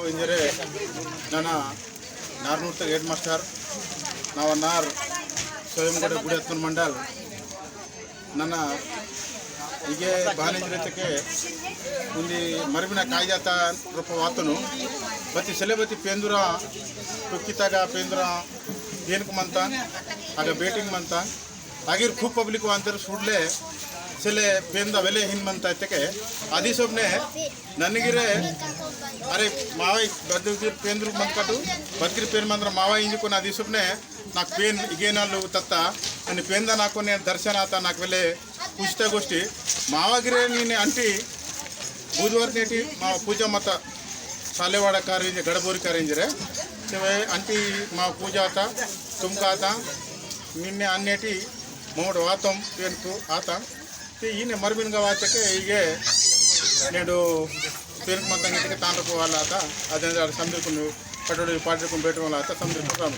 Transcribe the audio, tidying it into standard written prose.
ಇಂಜರೆ ನನ್ನ ನಾರ್ನೂರ್ತ head master नावनार स्वयंगड गुडेत्न मंडल ನನ್ನ ಹೀಗೆ ಬಾನಿಂದ್ರತಕ್ಕೆ ಒಂದು ಮರಬಿನ ಕಾಯ್ದಾತ ರೂಪ ವಾತನು ಬತ್ತಿ ಸೆಲೆಬತ್ತಿ ಪೇಂದುರ ತುಕ್ಕಿತಾಗ ಪೇಂದುರ ಏನಕ್ಕೆ ಮಂತ ಆಗ ಬೇಟಿಂಗ್ ಮಂತ ಆಗಿರ್ खूप पब्लिक अंतर सुडले सेले पेंद वेले हिन मंत तके आदि सबने ननगिरे अरे मावा बद्दगिर पेंद्रु मंतकटु बद्गिर पेन मंत्र मावा इंजुकोन आदि सबने नाक पेन इगेनालु तत्त अनि पेंद नाकोने दर्शन आता नाक वेले पुष्ट गोष्टी मावागिरे नीने अंटी बुधवार नेटी मा पूजा मत सालेवाड़ कारेंजे गड़बोरी कारेंजरे अंटी मा पूजा आता तुमका आता निन्ने अन्नेटी मोड वातम पेनकु आता ఈయన మరబిన్గా వాచకే హೀಗೆ నేడు పేరుకు మొత్తం తాండ్రపు వాళ్ళ ఆత అదే సందర్భం పట్టుడు పాటకు పెట్టడం వాళ్ళ ఆత సందర్భం